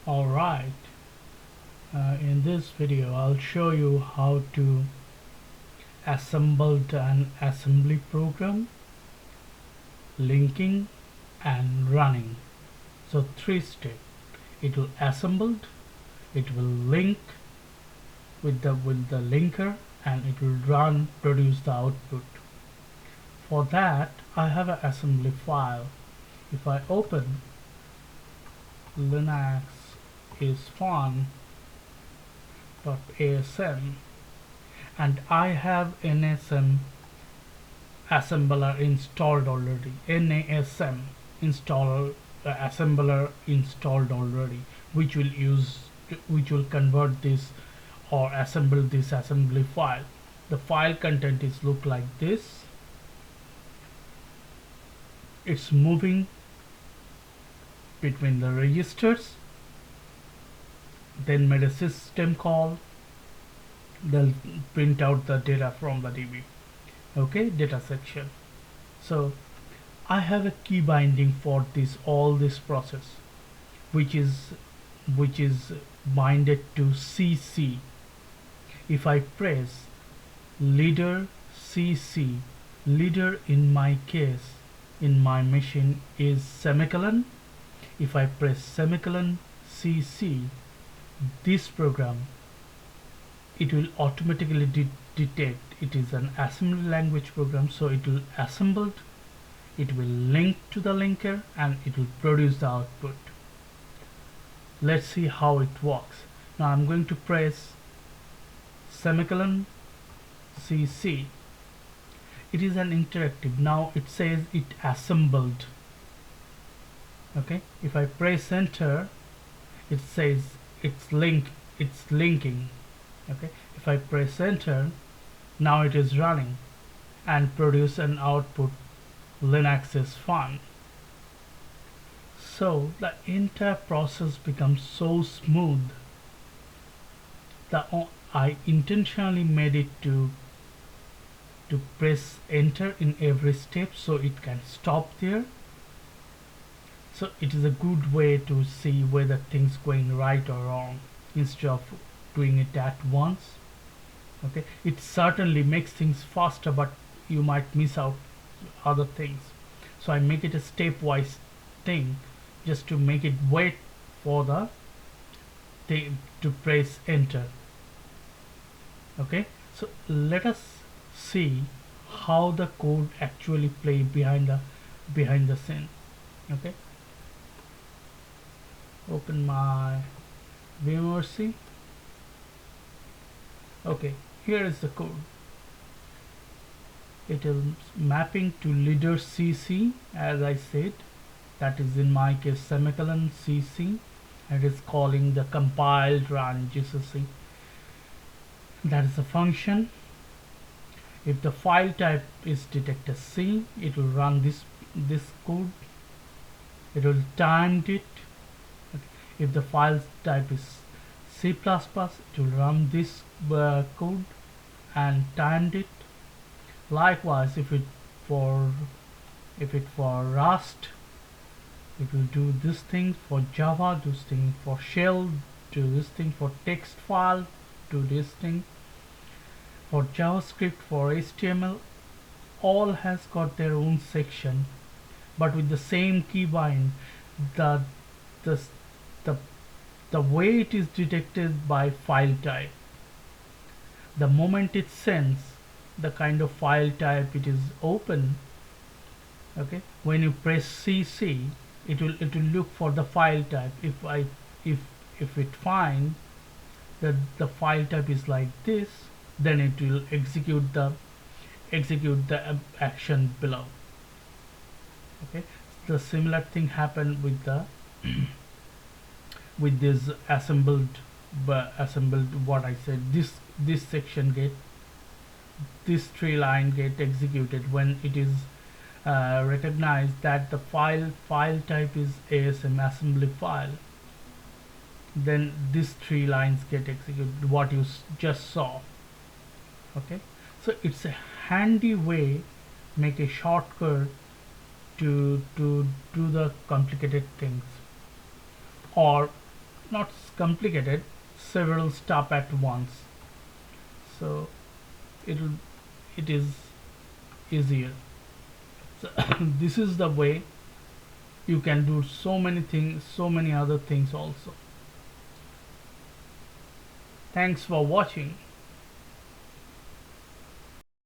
Alright, in this video I'll show you how to assemble an assembly program, linking and running. So 3 steps. It will assembled, it will link with the linker, and it will produce the output. For that I have an assembly file. If I open Linux is fun.asm and I have NASM assembler installed already, NASM installer assembler installed already, which will convert this or assemble this assembly file. The file content is look like this. It's moving between the registers, then made a system call, they'll print out the data from the DB. Okay, data section. So I have a key binding for all this process, which is binded to CC. If I press leader CC, leader in my case in my machine is semicolon. If I press semicolon CC, this program, it will automatically detect it is an assembly language program, so it will assemble, it will link to the linker, and it will produce the output. Let's see how it works. Now I'm going to press semicolon CC. It is an interactive. Now it says it assembled. Okay, if I press enter, it says it's linking. Okay, if I press enter, now it is running and produce an output. Linux is fun. So the entire process becomes so smooth. I intentionally made it to press enter in every step so it can stop there. So it is a good way to see whether things going right or wrong instead of doing it at once. Okay, it certainly makes things faster, but you might miss out other things. So I make it a stepwise thing just to make it wait for the thing to press enter. Okay, so let us see how the code actually play behind the scene. Okay, open my vMRC. Okay, here is the code. It is mapping to leader CC, as I said, that is in my case semicolon CC, and it is calling the compiled run GCC. That is a function. If the file type is detected C, it will run this code. It will time it. If the file type is C++, it will run this code and timed it. Likewise, if it for Rust, it will do this thing. For Java, do this thing. For shell, do this thing. For text file, do this thing. For JavaScript, for HTML, all has got their own section, but with the same keybind. The way it is detected by file type. The moment it sends the kind of file type it is open, okay, when you press CC, it will look for the file type. If it finds that the file type is like this, then it will execute the action below. Okay, the similar thing happened with the with this assembled what I said. This section this tree line get executed when it is recognized that the file type is ASM assembly file. Then these 3 lines get executed, what you just saw. Okay, so it's a handy way, make a shortcut to do the complicated things. Or not complicated, several stop at once, so it'll it is easier. So this is the way you can do so many things, so many other things also. Thanks for watching.